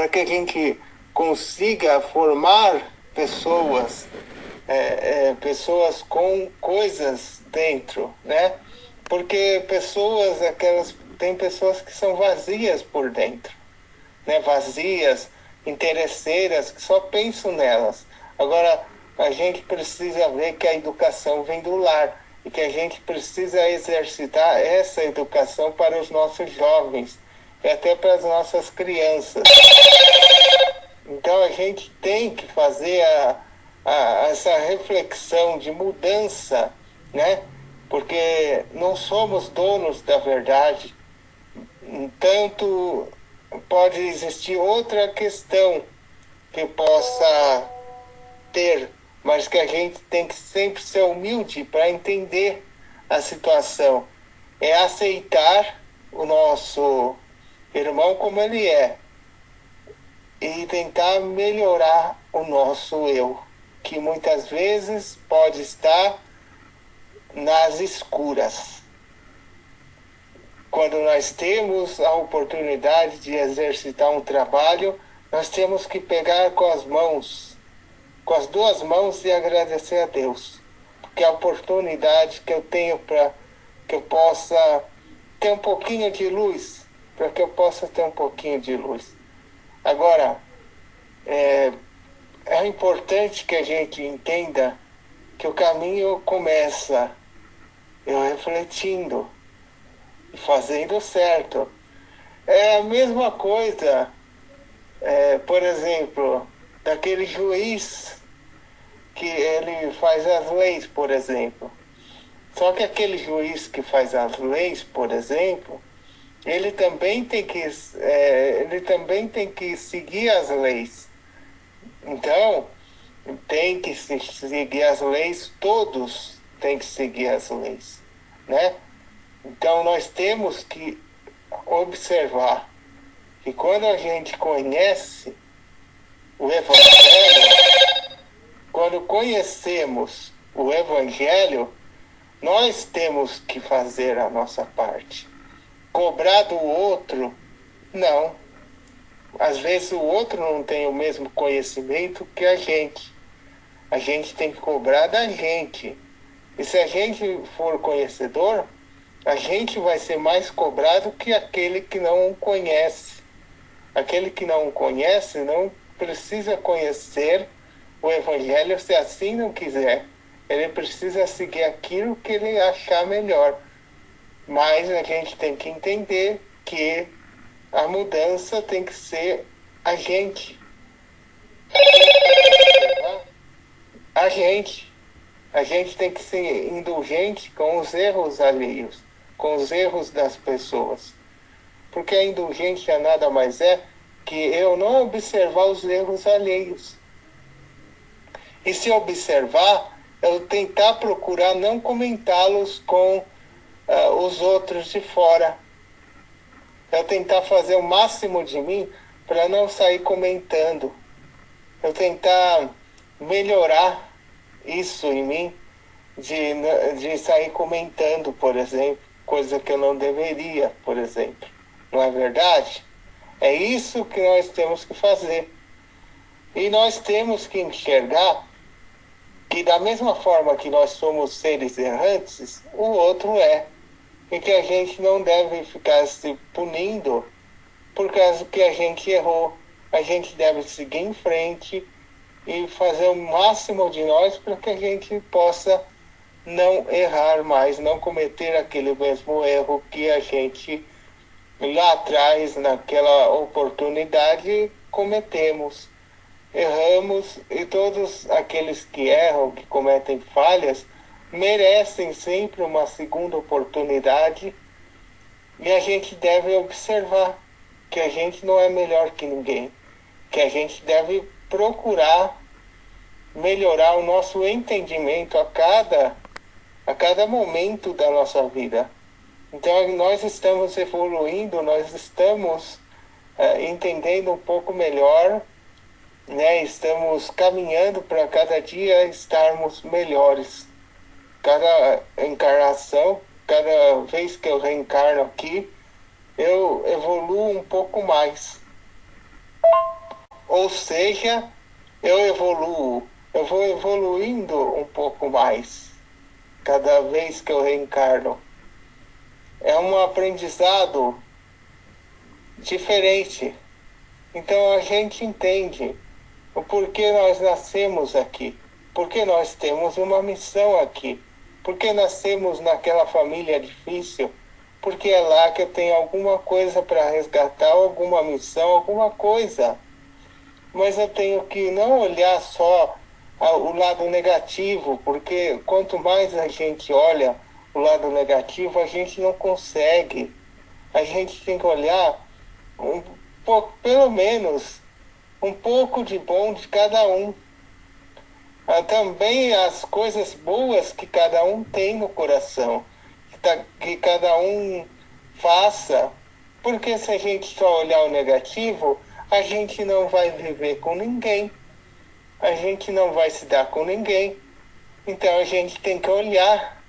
para que a gente consiga formar pessoas, pessoas com coisas dentro, né? Porque tem pessoas que são vazias por dentro, né? Vazias, interesseiras, que só pensam nelas. Agora, a gente precisa ver que a educação vem do lar e que a gente precisa exercitar essa educação para os nossos jovens e até para as nossas crianças. Então, a gente tem que fazer essa reflexão de mudança, né? Porque não somos donos da verdade. Tanto pode existir outra questão que possa ter, mas que a gente tem que sempre ser humilde para entender a situação. É aceitar o nosso irmão como ele é e tentar melhorar o nosso eu, que muitas vezes pode estar nas escuras. Quando nós temos a oportunidade de exercitar um trabalho, nós temos que pegar com as duas mãos e agradecer a Deus. Porque a oportunidade que eu tenho para que eu possa ter um pouquinho de luz, para que eu possa ter um pouquinho de luz. Agora, é importante que a gente entenda que o caminho começa eu refletindo e fazendo certo. É a mesma coisa, por exemplo, daquele juiz que ele faz as leis, por exemplo. Só que aquele juiz que faz as leis, por exemplo, ele também tem que seguir as leis. Então, tem que seguir as leis, todos têm que seguir as leis, né? Então, nós temos que observar que quando a gente conhece o Evangelho, quando conhecemos o Evangelho, nós temos que fazer a nossa parte. Cobrar do outro, não. Às vezes o outro não tem o mesmo conhecimento que a gente. A gente tem que cobrar da gente. E se a gente for conhecedor, a gente vai ser mais cobrado que aquele que não conhece. Aquele que não conhece não precisa conhecer o Evangelho se assim não quiser. Ele precisa seguir aquilo que ele achar melhor. Mas a gente tem que entender que a mudança tem que ser a gente. A gente. A gente tem que ser indulgente com os erros alheios, com os erros das pessoas. Porque a indulgência nada mais é que eu não observar os erros alheios. E se observar, eu tentar procurar não comentá-los com os outros de fora. Eu tentar fazer o máximo de mim para não sair comentando. Eu tentar melhorar isso em mim, de sair comentando, por exemplo, coisa que eu não deveria, por exemplo. Não é verdade? É isso que nós temos que fazer. E nós temos que enxergar que da mesma forma que nós somos seres errantes, o outro é. E que a gente não deve ficar se punindo por causa que a gente errou. A gente deve seguir em frente e fazer o máximo de nós para que a gente possa não errar mais, não cometer aquele mesmo erro que a gente lá atrás, naquela oportunidade, cometemos. Erramos e todos aqueles que erram, que cometem falhas, merecem sempre uma segunda oportunidade e a gente deve observar que a gente não é melhor que ninguém, que a gente deve procurar melhorar o nosso entendimento a cada momento da nossa vida. Então nós estamos evoluindo, nós estamos entendendo um pouco melhor, né? Estamos caminhando para cada dia estarmos melhores. Cada encarnação, cada vez que eu reencarno aqui, eu evoluo um pouco mais. Ou seja, eu vou evoluindo um pouco mais cada vez que eu reencarno. É um aprendizado diferente. Então a gente entende o porquê nós nascemos aqui, porque nós temos uma missão aqui, porque nascemos naquela família difícil, porque é lá que eu tenho alguma coisa para resgatar, alguma missão, alguma coisa. Mas eu tenho que não olhar só o lado negativo, porque quanto mais a gente olha o lado negativo, a gente não consegue. A gente tem que olhar um pouco, pelo menos um pouco de bom de cada um. Também as coisas boas que cada um tem no coração, que cada um faça. Porque se a gente só olhar o negativo, a gente não vai viver com ninguém, a gente não vai se dar com ninguém. Então a gente tem que olhar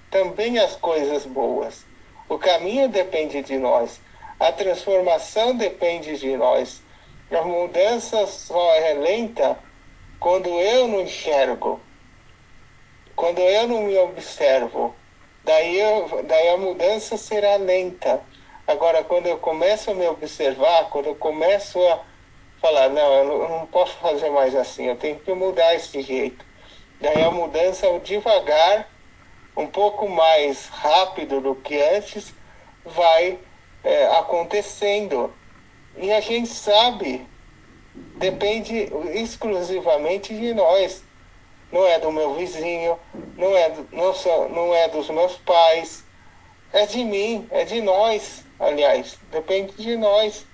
também as coisas boas. O caminho depende de nós, a transformação depende de nós. A mudança só é lenta quando eu não enxergo, quando eu não me observo. Daí a mudança será lenta. Agora, quando eu começo a me observar, quando eu começo a falar, não, eu não posso fazer mais assim, eu tenho que mudar esse jeito. Daí a mudança devagar, um pouco mais rápido do que antes, vai acontecendo. E a gente sabe, depende exclusivamente de nós. Não é do meu vizinho, não é dos meus pais, é de mim, é de nós, aliás, depende de nós.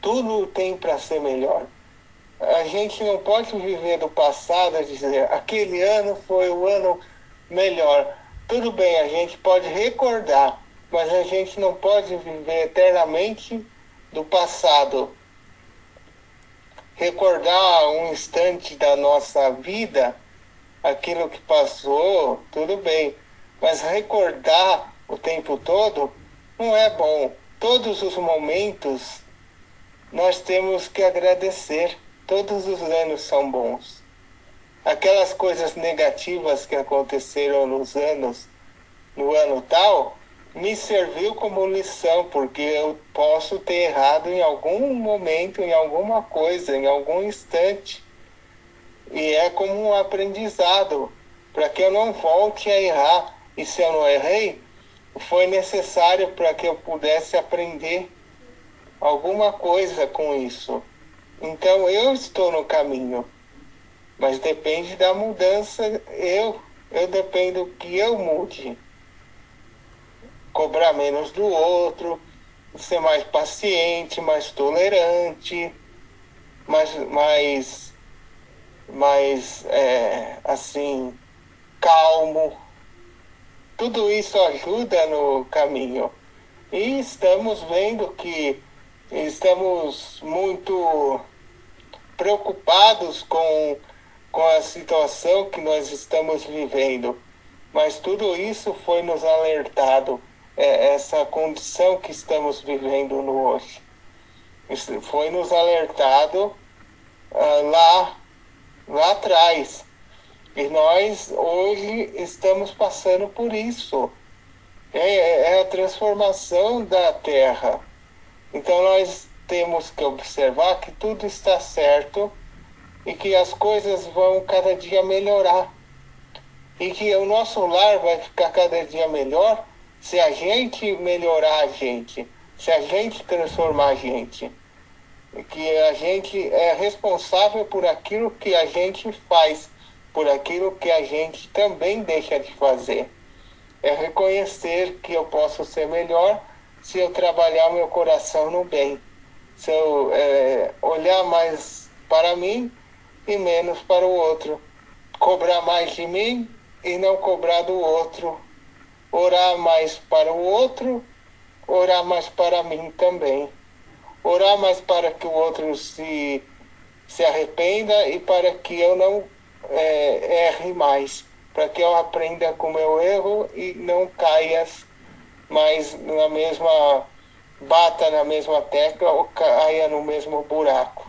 Tudo tem para ser melhor. A gente não pode viver do passado e dizer aquele ano foi o ano melhor. Tudo bem, a gente pode recordar, mas a gente não pode viver eternamente do passado. Recordar um instante da nossa vida, aquilo que passou, tudo bem. Mas recordar o tempo todo não é bom. Todos os momentos nós temos que agradecer. Todos os anos são bons. Aquelas coisas negativas que aconteceram no ano tal, me serviu como lição, porque eu posso ter errado em algum momento, em alguma coisa, em algum instante. E é como um aprendizado, para que eu não volte a errar. E se eu não errei, foi necessário para que eu pudesse aprender alguma coisa com isso. Então eu estou no caminho, mas depende da mudança. Eu dependo que eu mude. Cobrar menos do outro, ser mais paciente, mais tolerante, mais assim, calmo. Tudo isso ajuda no caminho. E estamos vendo que estamos muito preocupados com a situação que nós estamos vivendo. Mas tudo isso foi nos alertado, essa condição que estamos vivendo no hoje. Isso foi nos alertado lá atrás. E nós hoje estamos passando por isso. É a transformação da Terra. Então nós temos que observar que tudo está certo e que as coisas vão cada dia melhorar. E que o nosso lar vai ficar cada dia melhor se a gente melhorar a gente, se a gente transformar a gente. E que a gente é responsável por aquilo que a gente faz, por aquilo que a gente também deixa de fazer. É reconhecer que eu posso ser melhor se eu trabalhar meu coração no bem. Se eu olhar mais para mim e menos para o outro. Cobrar mais de mim e não cobrar do outro. Orar mais para o outro, orar mais para mim também. Orar mais para que o outro se arrependa e para que eu não erre mais. Para que eu aprenda com o meu erro e não caia mais bata na mesma tecla ou caia no mesmo buraco.